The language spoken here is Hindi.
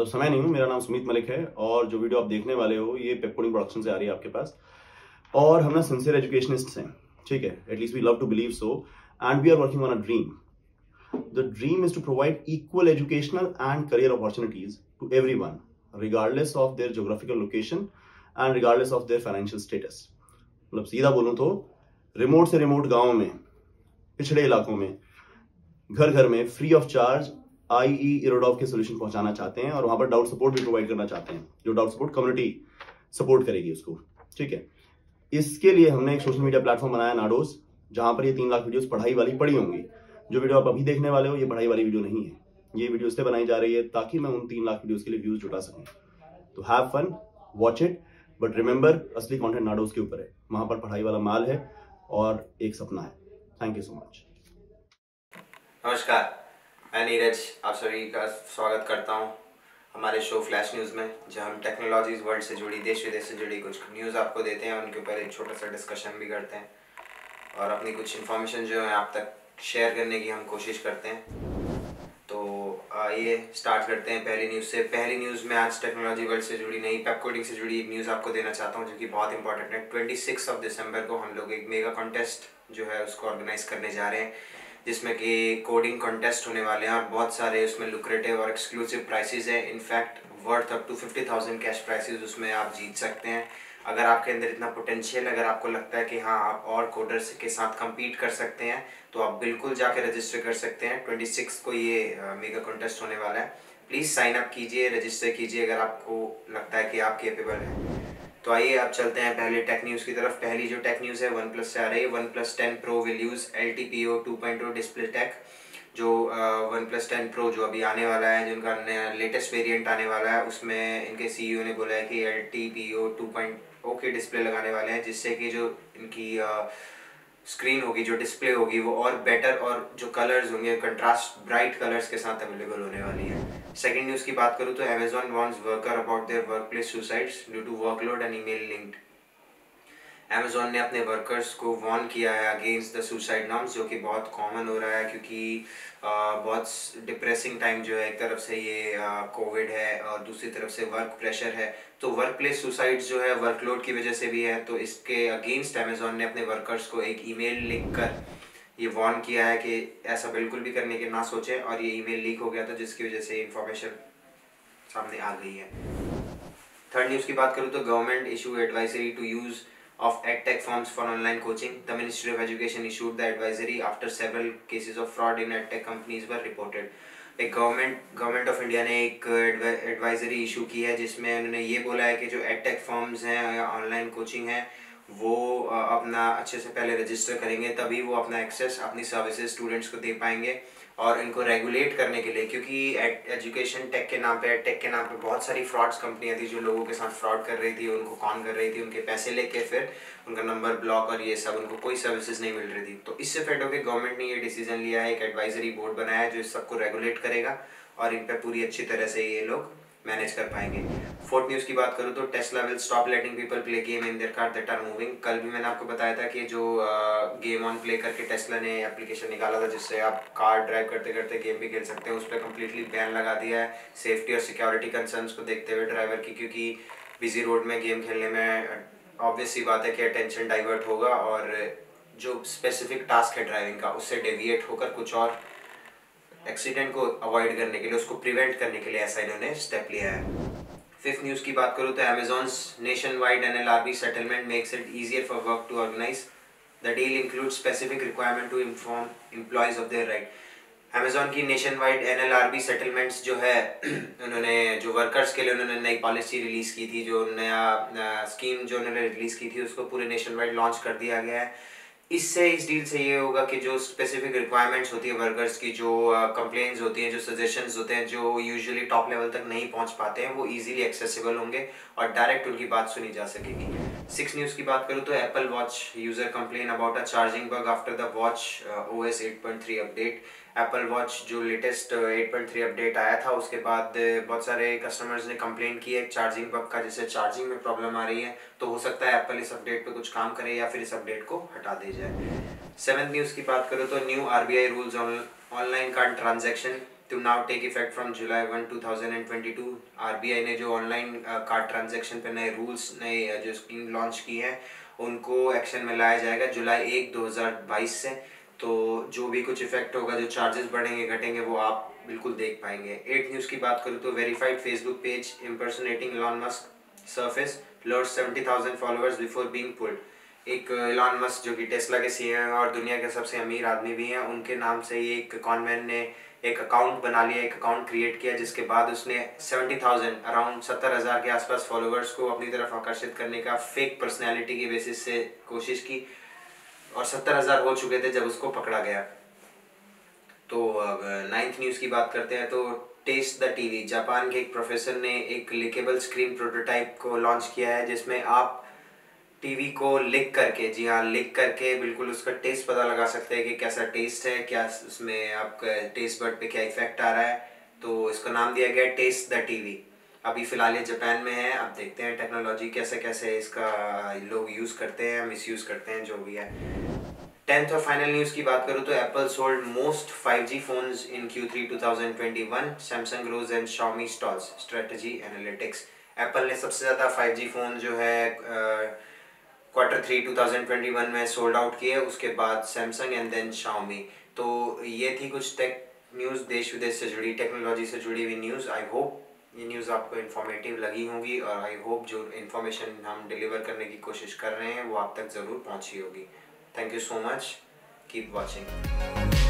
मतलब समय नहीं हूँ। मेरा नाम सुमित मलिक है और जो वीडियो आप देखने वाले हो ये पेपकोडिंग प्रोडक्शन से आ रही है आपके पास। और हम ना सिंसियर एजुकेशनिस्ट हैं, ठीक है, at least we love to believe so, and we are working on a dream. The dream is to provide equal educational and career opportunities to everyone, regardless of their geographical location and regardless of their financial status. मतलब सीधा बोलूं तो रिमोट से रिमोट गांव में, पिछड़े इलाकों में, घर घर में फ्री ऑफ चार्ज आईई इरोडॉव के सोल्यूशन पहुंचाना चाहते हैं और वहां पर डाउट सपोर्ट भी प्रोवाइड करना चाहते हैं, जो डाउट सपोर्ट कम्युनिटी सपोर्ट करेगी उसको, ठीक है. इसके लिए हमने एक सोशल मीडिया प्लेटफॉर्म बनाया नाडोज, जहां पर ये 3 लाख वीडियोस पढ़ाई वाली पड़ी होंगी. जो वीडियो आप अभी देखने वाले हो ये पढ़ाई वाली वीडियो नहीं है. ये वीडियो इसलिए बनाई जा रही है ताकि मैं उन 3 लाख वीडियोस के लिए व्यूज जुटा सकूं. तो have fun, watch it, but remember असली कंटेंट नाडोज के ऊपर है. वहां पर पढ़ाई वाला माल है और एक सपना है. Thank you so much. नमस्कार, मैं नीरज आप सभी का स्वागत करता हूं हमारे शो फ्लैश न्यूज़ में, जहां हम टेक्नोलॉजीज वर्ल्ड से जुड़ी, देश विदेश से जुड़ी कुछ न्यूज़ आपको देते हैं, उनके ऊपर एक छोटा सा डिस्कशन भी करते हैं और अपनी कुछ इन्फॉर्मेशन जो है आप तक शेयर करने की हम कोशिश करते हैं. तो आइए स्टार्ट करते हैं पहली न्यूज़ से. पहली न्यूज़ में आज टेक्नोलॉजी वर्ल्ड से जुड़ी, नई पेपकोडिंग से जुड़ी एक न्यूज़ आपको देना चाहता हूं जो कि बहुत इंपॉर्टेंट है. 26 दिसंबर को हम लोग एक मेगा कॉन्टेस्ट जो है उसको ऑर्गेनाइज करने जा रहे हैं, जिसमें कि कोडिंग कॉन्टेस्ट होने वाले हैं और बहुत सारे उसमें लुक्रेटिव और एक्सक्लूसिव प्राइसेस हैं. In fact worth up to 50,000 cash prices उसमें आप जीत सकते हैं. अगर आपके अंदर इतना पोटेंशियल, अगर आपको लगता है कि हाँ आप और कोडर्स के साथ compete कर सकते हैं, तो आप बिल्कुल जाके रजिस्टर कर सकते हैं. 26 को ये मेगा कॉन्टेस्ट होने वाला है. प्लीज़ साइन अप कीजिए, रजिस्टर कीजिए अगर आपको लगता है कि आप केपेबल हैं. तो आइए अब चलते हैं पहले टेक न्यूज़ की तरफ. पहली जो टेक न्यूज़ है OnePlus से आ रही है. OnePlus 10 Pro will use LTPO 2.0 display tech. जो OnePlus 10 Pro जो अभी आने वाला है, जिनका नया लेटेस्ट वेरिएंट आने वाला है, उसमें इनके CEO ने बोला है कि LTPO 2.0 के डिस्प्ले लगाने वाले हैं, जिससे कि जो इनकी स्क्रीन होगी, जो डिस्प्ले होगी, वो और बेटर और जो कलर्स होंगे कंट्रास्ट ब्राइट कलर्स के साथ अवेलेबल होने वाली है. सेकंड न्यूज़ की बात करूँ तो Amazon warns worker about their workplace suicides due to workload and email linked. Amazon ने अपने वर्कर्स को वार्न किया है अगेंस्ट द सुसाइड नॉर्म्स, जो कि बहुत कॉमन हो रहा है क्योंकि बहुत डिप्रेसिंग टाइम जो है. एक तरफ से ये कोविड है और दूसरी तरफ से वर्क प्रेशर है. तो वर्क प्लेस सुसाइड्स जो है वर्कलोड की वजह से भी है. तो इसके अगेंस्ट Amazon ने अपने वर्कर्स को एक ईमेल लिख कर ये वार्न किया है कि ऐसा बिल्कुल भी करने के ना सोचें. और ये ईमेल लीक हो गया था, जिसकी वजह से इंफॉर्मेशन सामने आ गई है. थर्ड न्यूज़ की बात करूँ तो government issue advisory to use of edtech firms for online coaching. The Ministry of Education issued the advisory after several cases of fraud in edtech companies were reported. एक गवर्नमेंट ऑफ इंडिया ने एक एडवाइजरी इशू की है, जिसमें उन्होंने ये बोला है कि जो एडटेक फर्म्स हैं या ऑनलाइन कोचिंग है, वो अपना अच्छे से पहले रजिस्टर करेंगे, तभी वो अपना एक्सेस, अपनी सर्विसेज स्टूडेंट्स को दे पाएंगे. और इनको रेगुलेट करने के लिए, क्योंकि एजुकेशन टेक के नाम पे, एडटेक के नाम पे बहुत सारी फ्रॉड्स कंपनियां थी जो लोगों के साथ फ्रॉड कर रही थी, उनको कॉन कर रही थी, उनके पैसे लेके फिर उनका नंबर ब्लॉक और ये सब, उनको कोई सर्विसेज नहीं मिल रही थी. तो इससे फेड होकर गवर्नमेंट ने ये डिसीजन लिया है, एक एडवाइजरी बोर्ड बनाया है जो इस सबको रेगुलेट करेगा और इन पर पूरी अच्छी तरह से ये लोग मैनेज कर पाएंगे. फोर्थ न्यूज़ की बात करूँ तो Tesla will stop letting people play game in their car that are moving. कल भी मैंने आपको बताया था कि जो गेम ऑन प्ले करके टेस्ला ने एप्लीकेशन निकाला था, जिससे आप कार ड्राइव करते करते गेम भी खेल सकते हैं, उस पर कम्प्लीटली बैन लगा दिया है सेफ्टी और सिक्योरिटी कंसर्न्स को देखते हुए ड्राइवर की. क्योंकि बिजी रोड में गेम खेलने में ऑब्वियस सी बात है कि अटेंशन डाइवर्ट होगा और जो स्पेसिफिक टास्क है ड्राइविंग का, उससे डेविएट होकर कुछ और एक्सीडेंट को अवॉइड करने के लिए, उसको प्रिवेंट करने के लिए ऐसा इन्होंने स्टेप लिया है. फिफ्थ न्यूज़ की बात करूँ तो Amazon's nationwide NLRB settlement makes it easier for work to organize. The deal includes specific requirement to inform employees of their right. Amazon की nationwide NLRB settlements जो है उन्होंने जो वर्कर्स के लिए उन्होंने नई पॉलिसी रिलीज़ की थी, जो नया स्कीम जो उन्होंने रिलीज़ की थी, उसको पूरे नेशनवाइड लॉन्च कर दिया गया है. इससे, इस डील से ये होगा कि जो स्पेसिफिक रिक्वायरमेंट्स होती है वर्कर्स की, जो कंप्लेंट्स होती हैं, जो सजेशंस होते हैं, जो यूजुअली टॉप लेवल तक नहीं पहुंच पाते हैं, वो इजीली एक्सेसिबल होंगे और डायरेक्ट उनकी बात सुनी जा सकेगी. सिक्स न्यूज़ की बात करूँ तो Apple watch user complain about a charging bug after the watch OS 8.3 update. Apple watch जो लेटेस्ट 8.3 अपडेट आया था, उसके बाद बहुत सारे कस्टमर्स ने कंप्लेन की है चार्जिंग बग का, जिससे चार्जिंग में प्रॉब्लम आ रही है. तो हो सकता है एप्पल इस अपडेट पे कुछ काम करे या फिर इस अपडेट को हटा दे जाए. सेवंथ न्यूज़ की बात करूँ तो new RBI rules on online card transaction to now take effect from July 1, 2022. RBI ने जो ऑनलाइन कार्ड ट्रांजैक्शन पे नए रूल्स, नए जो स्कीम लॉन्च की है, उनको एक्शन में लाया जाएगा जुलाई 1, 2022 से। तो जो भी कुछ इफेक्ट होगा, जो चार्जेस बढ़ेंगे घटेंगे, वो आप बिल्कुल देख पाएंगे। 8 न्यूज़ की बात करूँ तो verified Facebook page impersonating Elon Musk surface lost 70,000 followers before being pulled। एक एलॉन मस्क जो कि टेस्ला के सीईओ हैं और दुनिया के सबसे अमीर आदमी भी हैं, उनके नाम से ये एक कॉनमैन ने एक अकाउंट बना लिया, एक अकाउंट क्रिएट किया, जिसके बाद उसने 70,000 अराउंड 70,000 के आसपास फॉलोअर्स को अपनी तरफ आकर्षित करने का फेक पर्सनैलिटी की बेसिस से कोशिश की, और 70,000 हो चुके थे जब उसको पकड़ा गया। तो अब 9th न्यूज़ की बात करते हैं तो टेस्ट द टीवी, जापान के एक प्रोफेसर ने एक लिकेबल स्क्रीन प्रोटोटाइप को लॉन्च किया है, जिसमें आप टीवी को लिक करके, जी हाँ लिक करके, बिल्कुल उसका टेस्ट पता लगा सकते हैं कि कैसा टेस्ट है, क्या उसमें आपका टेस्ट बड पे क्या इफेक्ट आ रहा है। तो इसका नाम दिया गया टेस्ट द टीवी। अभी फ़िलहाल ये जापान में है। अब देखते हैं टेक्नोलॉजी कैसे कैसे इसका लोग यूज़ करते हैं, मिसयूज़ करते हैं, जो भी है। 10th और फाइनल न्यूज़ की बात करूँ तो Apple sold most 5G phones in Q3 2021, Samsung grows and Xiaomi stalls, strategy analytics. Apple ने सबसे ज़्यादा 5G फ़ोन जो है Q3 2021 में सोल्ड आउट किए, उसके बाद सैमसंग एंड देन Xiaomi। तो ये थी कुछ टेक न्यूज़, देश विदेश से जुड़ी, टेक्नोलॉजी से जुड़ी हुई न्यूज़। आई होप ये न्यूज़ आपको इन्फॉर्मेटिव लगी होंगी, और आई होप जो इन्फॉर्मेशन हम डिलीवर करने की कोशिश कर रहे हैं वो आप तक ज़रूर पहुंची होगी। Thank you so much, keep watching.